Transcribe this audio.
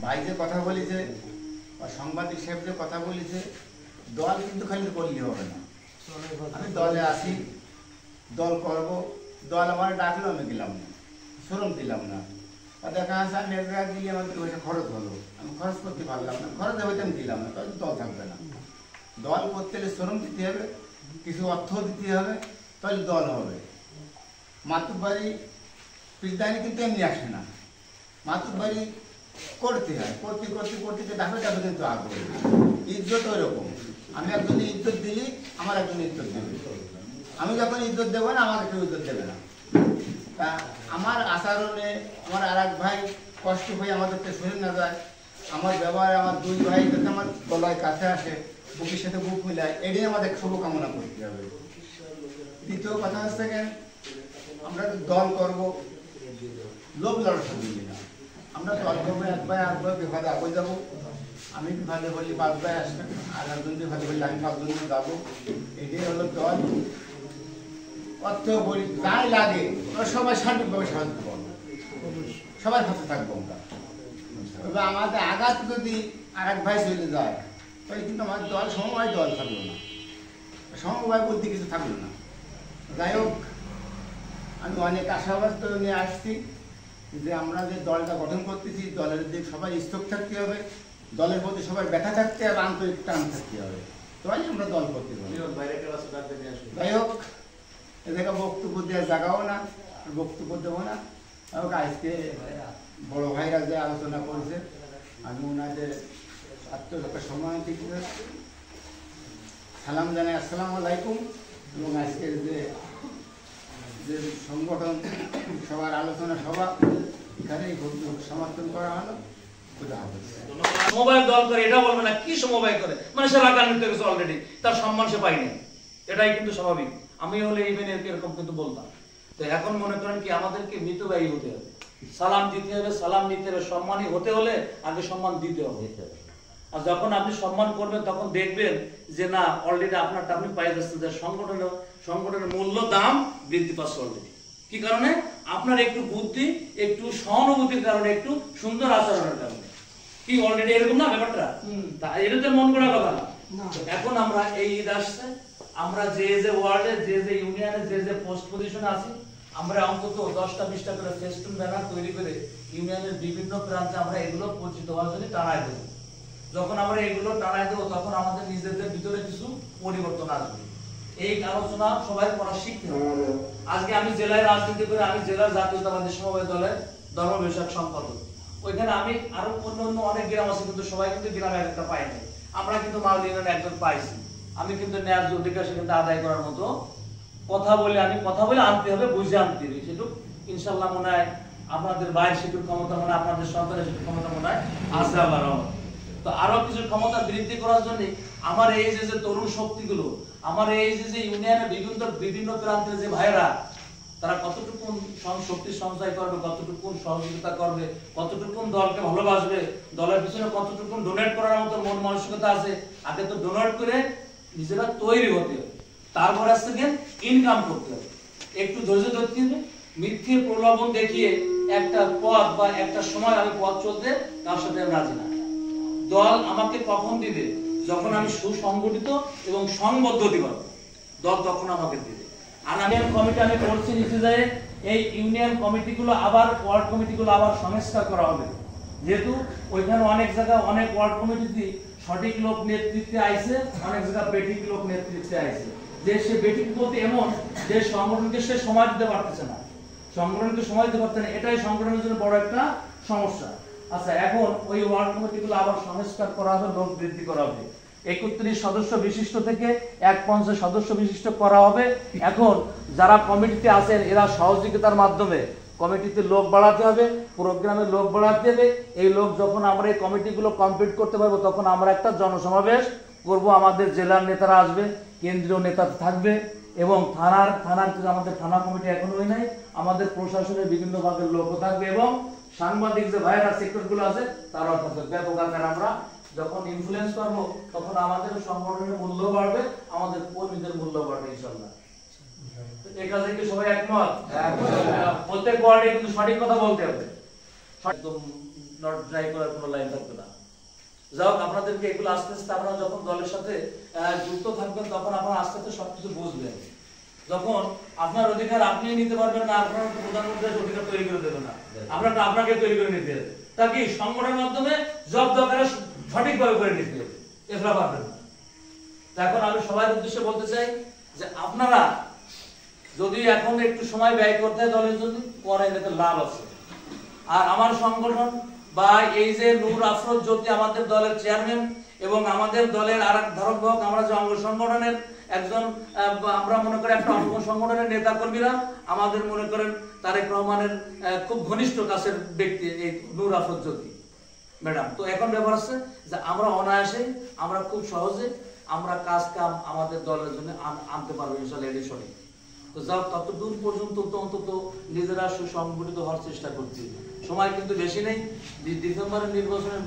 ভাই যে কথা বলেছে বা সাংবাদিক সাহেব যে কথা বলেছে, দল কিন্তু খালি করলে হবে না। আমি দলে আসি, দল করব, দল আমার ডাকলো, আমি গেলাম না, শ্রম দিলাম না। আর দেখা যাচ্ছে আমি এক জায়গায় গিয়ে আমার পয়সা খরচ হলো, আমি খরচ করতে পারলাম না, খরচ হয়তো আমি দিলাম না, তাহলে দল থাকবে না। দল করতে হলে শ্রম দিতে হবে, কিছু অর্থ দিতে হবে, তাহলে দল হবে। মাতুর বাড়ি পিসদানি কিন্তু এমনি আসে না, মাতুর বাড়ি করতে হয়, করতে করতে করতে ডাকে ডাকে কিন্তু আগ্রহ। ইজ্জত ওই রকম, আমি একজনে ইজ্জত দিলি আমার একজন ইজ্জত দেবে, আমি যখন ইজ্জত দেবো না আমাকে কেউ ইজ্জত দেবে না। তা আমার আচরণে আমার আর এক ভাই কষ্ট হয়ে আমাদেরকে শুনে না যায়, আমার ব্যবহারে আমার দুই ভাই যাতে আমার গলায় কাছে আসে, বুকের সাথে বুক মিলায়, এটাই আমাদের শুভকামনা করতে হবে। দ্বিতীয় কথা হচ্ছে আমরা দল করব, লোভ লালসা দিই না, আমরা দল করবো, এক ভাই আর ভাই বিভাগে আগে যাবো, আমি বিভাগে বলি 5 ভাই আসবেন, আর একজন বিভাগে বললে আমি 5 জন যাবো, এটাই হলো দল। অর্থ বলি যাই লাগে সবাই সার্বিকভাবে সাহায্য করবো, সবাই ভাষা থাকবো আমরা। তবে আমাদের আঘাত যদি আর এক ভাই চলে যায় তাহলে কিন্তু আমাদের দল সমবায় দল থাকলো না, সমবায় বলতে কিছু থাকলো না। যাই হোক, আমি অনেক আশাবাদ নিয়ে আসছি যে আমরা যে দলটা গঠন করতেছি, দলের দিক সবাই স্থক থাকতে হবে, দলের প্রতি সবার ব্যথা থাকতে হবে, আন্তরিক টান থাকতে হবে, তাহলে আমরা দল করতে পারি। যাই হোক, এদেরকে বক্তব্য দেওয়ার জায়গাও না, বক্তব্য দেবো না। আজকে বড় ভাইরা যে আলোচনা করেছে, আমি ওনাদের আত্মরক্ষা সম্মান দিতে সালাম জানাই, আসসালামু আলাইকুম। এবং আজকের যে সংগঠন সবার আলোচনা সভা এখানেই সমর্থন করা হলো। সমবায় দল করে এটা বলবে না, কি সমবায় করে মানে সে রাগান্বিত হয়ে গেছে অলরেডি, তার সম্মান সে পায়নি, এটাই কিন্তু স্বাভাবিক। আমি হলে ইভেন এরকম কিন্তু বলতাম। তো এখন মনে করেন কি আমাদেরকে মিতব্যয়ী হতে হবে, সালাম দিতে হবে, সালাম নিতে হবে, সম্মানী হতে হলে আগে সম্মান দিতে হবে। আর যখন আপনি সম্মান করবেন তখন দেখবেন যে না অলরেডি আপনারটা আপনি পাই যাচ্ছেন, যে সংগঠনের মূল্য দাম বৃদ্ধি পাচ্ছে অলরেডি। কি কারণে? আপনার একটু বুদ্ধি, একটু সহানুভূতির কারণে, একটু সুন্দর আচরণের কারণে। কি অলরেডি এরকম না ব্যাপারটা? এটা তো মন করার কথা না। এখন আমরা এই ঈদ আসছে, আমরা যে যে ওয়ার্ডে, যে যে ইউনিয়নে, যে যে পোস্ট পজিশনে আছি, আমরা অন্তত 10টা 20টা করে ফেস্টুন ব্যানার তৈরি করে ইউনিয়নের বিভিন্ন প্রান্তে আমরা এগুলো পরিচিত হওয়ার জন্য টানায় দেবো। যখন আমরা এগুলো টানায় দেবো তখন আমাদের নিজেদের ভিতরে কিছু পরিবর্তন আসবে। এই আলোচনা সবাই করা শিখতে হবে। আজকে আমি জেলায় রাজনীতি করে, আমি জেলার জাতীয়তাবাদী সমবায় দলের ধর্ম বিষয়ক সম্পাদক। ওইখানে আমি আরো অন্য অনেক গ্রাম আছে, কিন্তু সবাই কিন্তু গ্রামে একটা পাই নাই। আমরা কিন্তু মাওলি ইউনিয়নে একজন পাইছি। আমি কিন্তু ন্যায্য অধিকার সেখানে আদায় করার মতো কথা বলে আনতে হবে, বুঝে আনতে হবে। সেটুক ইনশাল্লাহ মনে হয় আপনাদের বাইরের সেটুক ক্ষমতা মনে হয়, আপনাদের সরকারের সেটুক ক্ষমতা মনে হয় আছে আল্লাহর রহমতে। তো আরো কিছু ক্ষমতা বৃদ্ধি করার জন্য আমার এই যে তরুণ শক্তিগুলো, আমার এই যে ইউনিয়নের বিভিন্ন প্রান্তের যে ভাইরা, তারা কতটুকু শক্তি সঞ্চয় করবে, কতটুকু সহযোগিতা করবে, কতটুকু দলকে ভালোবাসবে, দলের পিছনে কতটুকু ডোনেট করার মতো মন মানসিকতা আছে, আগে তো ডোনেট করে নিজেরা তৈরি হতে হবে, তারপর আজ থেকে ইনকাম করতে হবে। একটু ধৈর্য ধরতে হবে, মিথ্যে প্রলোভন দেখিয়ে একটা পথ বা একটা সময় আমি পথ চলতে তার সাথে আমি রাজি না। দল আমাকে কখন দিবে? যখন আমি সুসংগঠিত এবং সংবদ্ধ দিব, দল তখন আমাকে দিবে। আর ইউনিয়ন কমিটি আমি করছি নিচে যায়, এই ইউনিয়ন কমিটিগুলো আবার ওয়ার্ড কমিটিগুলো আবার সংস্কার করা হবে। যেহেতু ওইখানে অনেক জায়গায় অনেক ওয়ার্ড কমিটিতে সঠিক লোক নেতৃত্বে আইছে, অনেক জায়গায় বেঠিক লোক নেতৃত্বে আইছে। যে সে বেঠিক বলতে এমন যে সংগঠনকে সে সময় দিতে পারতেছে না, সংগঠনকে সময় দিতে পারছে না, এটাই সংগঠনের জন্য বড় একটা সমস্যা। আচ্ছা, এখন ওই ওয়ার্ড কমিটিগুলো আবার সংস্কার করা হবে, লোক বৃদ্ধি করা হবে। 31 সদস্য বিশিষ্ট থেকে 150 সদস্য বিশিষ্ট করা হবে। এখন যারা কমিটিতে আছেন এরা সহযোগিতার মাধ্যমে কমিটিতে লোক বাড়াতে হবে, প্রোগ্রামে লোক বাড়াতে হবে। এই লোক যখন আমরা এই কমিটিগুলো কমপ্লিট করতে পারবো তখন আমরা একটা জনসমাবেশ করব। আমাদের জেলার নেতারা আসবে, কেন্দ্রীয় নেতা থাকবে এবং থানার আমাদের থানা কমিটি এখনো হয় নাই, আমাদের প্রশাসনের বিভিন্ন ভাগের লোকও থাকবে এবং সাংবাদিক যে ভাইরা সেক্টরগুলো আছে তারাও থাকবে। ব্যাপক আকারে আমরা যখন ইনফ্লুয়েন্স করবো তখন আমাদের সংগঠনের মূল্য বাড়বে, আমাদের কর্মীদের মূল্য বাড়বে ইনশাআল্লাহ। এই কাজে কি সবাই একমত? প্রত্যেক ওয়ার্ডে কিন্তু সঠিক কথা বলতে হবে, একদম নট ট্রাই করার কোনো লাইন থাকবে না। যাই হোক, আপনাদেরকে এগুলো আস্তে আস্তে আপনারা যখন দলের সাথে যুক্ত থাকবেন তখন আপনারা আস্তে আস্তে সবকিছু বুঝবেন। যখন আপনার অধিকার আপনি নিতে পারবেন না, আপনার প্রধানমন্ত্রী অধিকার তৈরি করে দেবে না, আপনারটা আপনাকে তৈরি করে নিতে হবে। তা কি সংগঠনের মাধ্যমে জব দরকার সঠিকভাবে করে নিতে হবে, এছাড়া পারবেন না। এখন আমি সবার উদ্দেশ্যে বলতে চাই যে আপনারা যদি এখন একটু সময় ব্যয় করতে হয় দলের জন্য, করেন, এতে লাভ আছে। আর আমার সংগঠন বা এই যে নূর আফরোজ জ্যোতি আমাদের দলের চেয়ারম্যান এবং আমাদের দলের আরেক ধারক বাহক, আমরা যে অঙ্গ সংগঠনের একজন, আমরা মনে করি একটা অঙ্গ সংগঠনের নেতা কর্মীরা, আমাদের মনে করেন তারেক রহমানের খুব ঘনিষ্ঠ কাছের ব্যক্তি এই নূর আফরোজ জ্যোতি ম্যাডাম। তো এখন ব্যাপার আছে যে আমরা অনায়াসে, আমরা খুব সহজে আমরা কাজ কাম আমাদের দলের জন্য আনতে পারবো ইনশাআল্লাহ, এটাই সঠিক। তো যাও, ততদূর পর্যন্ত তো অন্তত নিজেরা সুসংগঠিত হওয়ার চেষ্টা করছি। সময় কিন্তু বেশি নেই, ডিসেম্বরের নির্বাচনের